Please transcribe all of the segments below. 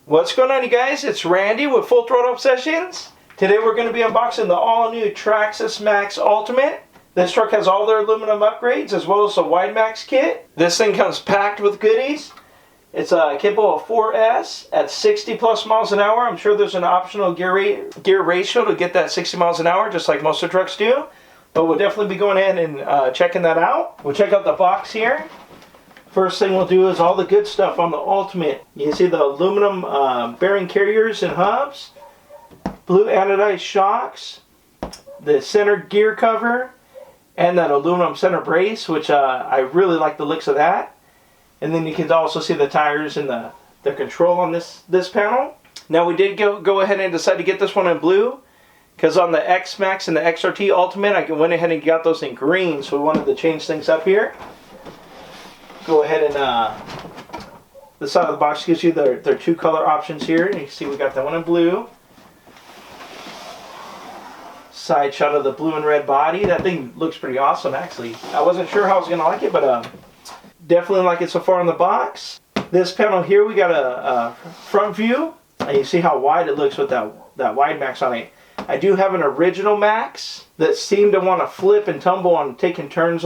What's going on, you guys? It's Randy with Full Throttle Obsessions. Today we're going to be unboxing the all-new Traxxas MAXX Ultimate. This truck has all their aluminum upgrades as well as the wide max kit. This thing comes packed with goodies. It's capable of 4S at 60 plus miles an hour. I'm sure there's an optional gear ratio to get that 60 miles an hour, just like most of the trucks do. But we'll definitely be going ahead and checking that out. We'll check out the box here. First thing we'll do is all the good stuff on the Ultimate. You can see the aluminum bearing carriers and hubs, blue anodized shocks, the center gear cover, and that aluminum center brace, which I really like the looks of that. And then you can also see the tires and the control on this panel. Now we did go ahead and decide to get this one in blue, because on the X-MAXX and the XRT Ultimate I went ahead and got those in green, so we wanted to change things up here. Go ahead and the side of the box gives you their two color options here. You can see we got that one in blue. Side shot of the blue and red body. That thing looks pretty awesome, actually. I wasn't sure how I was going to like it, but definitely like it so far in the box. This panel here, we got a front view, and you see how wide it looks with that wide max on it. I do have an original Max that seemed to want to flip and tumble on taking turns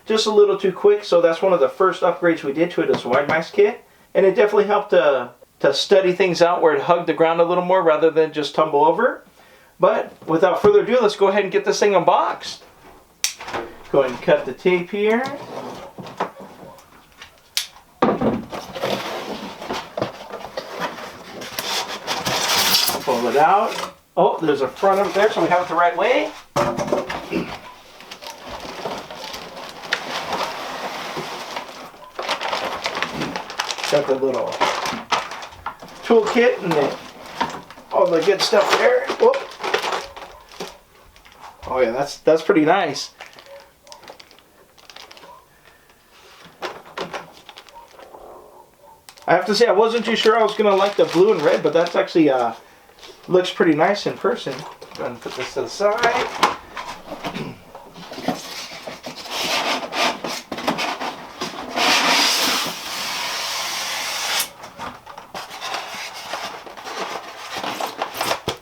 just a little too quick, so that's one of the first upgrades we did to it as a wide max kit. And it definitely helped to study things out where it hugged the ground a little more rather than just tumble over. But without further ado, let's go ahead and get this thing unboxed. Go ahead and cut the tape here. Pull it out. Oh, there's a front over there, so we have it the right way. Got the little toolkit and all the good stuff there. Whoop. Oh yeah, that's pretty nice. I have to say, I wasn't too sure I was going to like the blue and red, but that's actually looks pretty nice in person. Go ahead and put this to the side.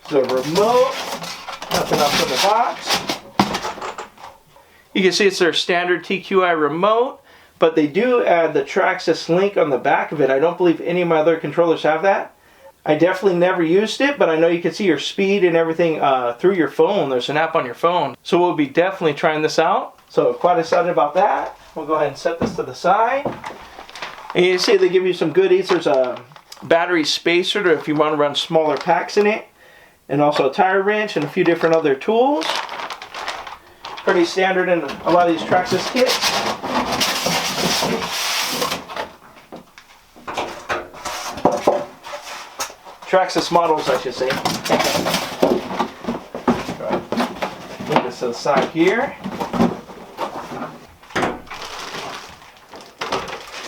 The remote, nothing else in the box. You can see it's their standard TQI remote, but they do add the Traxxas link on the back of it. I don't believe any of my other controllers have that. I definitely never used it, but I know you can see your speed and everything through your phone. There's an app on your phone. So we'll be definitely trying this out. So quite excited about that. We'll go ahead and set this to the side. And you see they give you some goodies. There's a battery spacer if you want to run smaller packs in it. And also a tire wrench and a few different other tools. Pretty standard in a lot of these Traxxas kits. Traxxas models, I should say. Move this to the side here.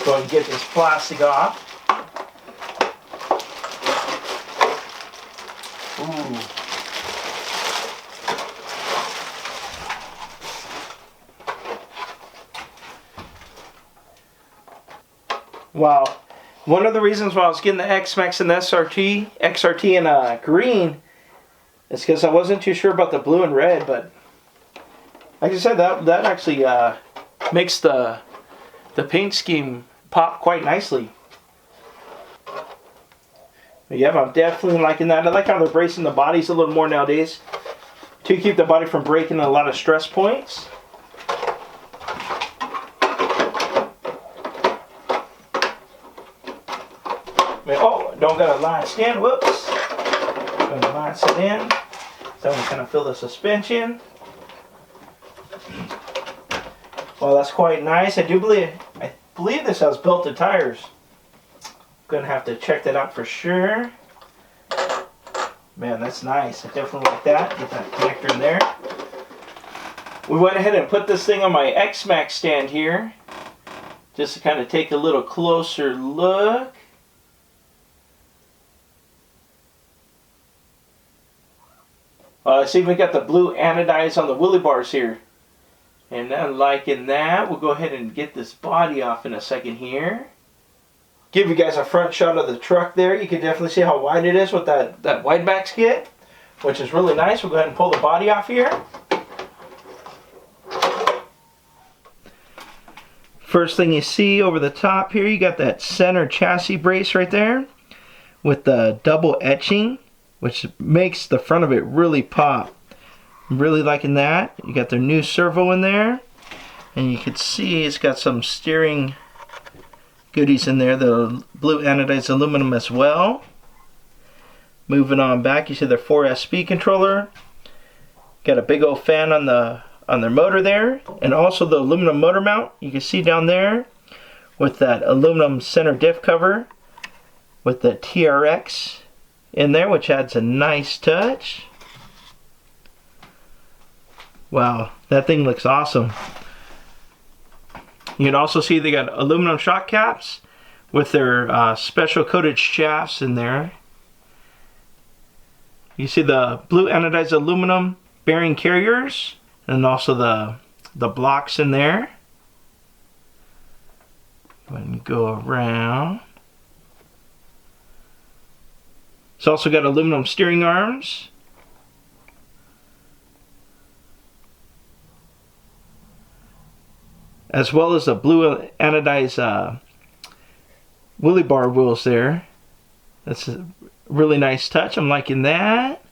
Go ahead and get this plastic off. Ooh. Wow. One of the reasons why I was getting the X-MAXX and the XRT in green is because I wasn't too sure about the blue and red, but like I said, that actually makes the paint scheme pop quite nicely. But yeah, I'm definitely liking that. I like how they're bracing the bodies a little more nowadays to keep the body from breaking a lot of stress points. Oh, don't got a line stand. Whoops. Going to line it in. So I'm going to fill the suspension. Well, that's quite nice. I believe this has belted tires. Gonna have to check that out for sure. Man, that's nice. I definitely like that. Get that connector in there. We went ahead and put this thing on my X-MAXX stand here, just to kind of take a little closer look. I see we got the blue anodized on the wheelie bars here. And I'm liking that. We'll go ahead and get this body off in a second here. give you guys a front shot of the truck there. You can definitely see how wide it is with that wide max kit, which is really nice. We'll go ahead and pull the body off here. First thing you see over the top here, you got that center chassis brace right there with the double etching, which makes the front of it really pop. I'm really liking that. You got their new servo in there, and you can see it's got some steering goodies in there, the blue anodized aluminum as well. Moving on back, you see their 4S speed controller. Got a big old fan on their motor there, and also the aluminum motor mount you can see down there with that aluminum center diff cover with the TRX in there, which adds a nice touch. Wow, that thing looks awesome. You can also see they got aluminum shock caps with their special coated shafts in there. You see the blue anodized aluminum bearing carriers, and also the blocks in there. Go ahead and go around. It's also got aluminum steering arms. As well as the blue anodized wheelie bar wheels there. That's a really nice touch. I'm liking that.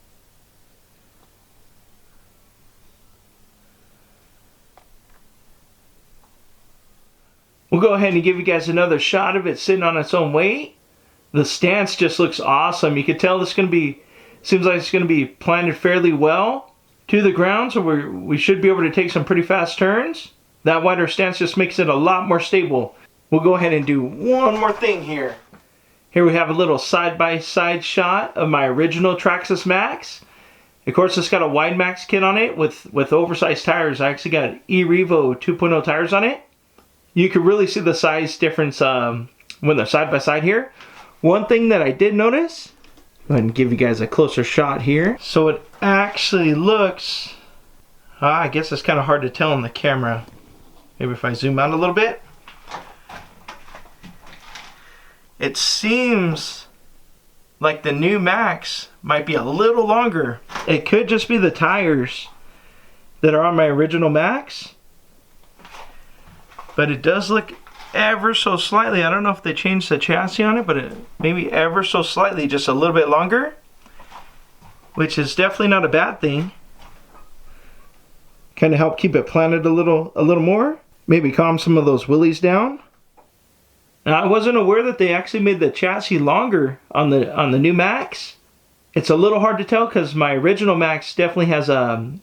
We'll go ahead and give you guys another shot of it sitting on its own weight. The stance just looks awesome. You can tell this is going to be, seems like it's going to be planted fairly well to the ground, so we should be able to take some pretty fast turns. That wider stance just makes it a lot more stable. We'll go ahead and do one more thing here. Here we have a little side-by-side shot of my original Traxxas MAXX. Of course, it's got a wide max kit on it with oversized tires. I actually got E-Revo 2.0 tires on it. You can really see the size difference when they're side-by-side here. One thing that I did notice, go ahead and give you guys a closer shot here. So it actually looks, I guess it's kind of hard to tell on the camera. Maybe if I zoom out a little bit. It seems like the new Max might be a little longer. It could just be the tires that are on my original Max. But it does look ever so slightly, I don't know if they changed the chassis on it, but it maybe ever so slightly just a little bit longer, which is definitely not a bad thing. Kind of help keep it planted a little more. Maybe calm some of those wheelies down. Now, I wasn't aware that they actually made the chassis longer on the new Max. It's a little hard to tell because my original Max definitely has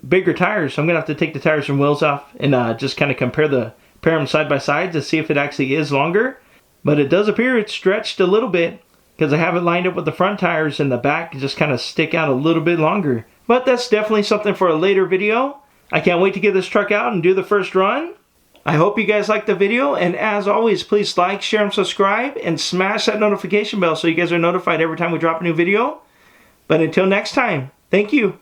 bigger tires, so I'm gonna have to take the tires and wheels off and just kind of compare them side by side to see if it actually is longer. But it does appear it's stretched a little bit because I have it lined up with the front tires and the back just kind of stick out a little bit longer. But that's definitely something for a later video. I can't wait to get this truck out and do the first run. I hope you guys liked the video, and as always, please like, share, and subscribe, and smash that notification bell so you guys are notified every time we drop a new video. But until next time, thank you.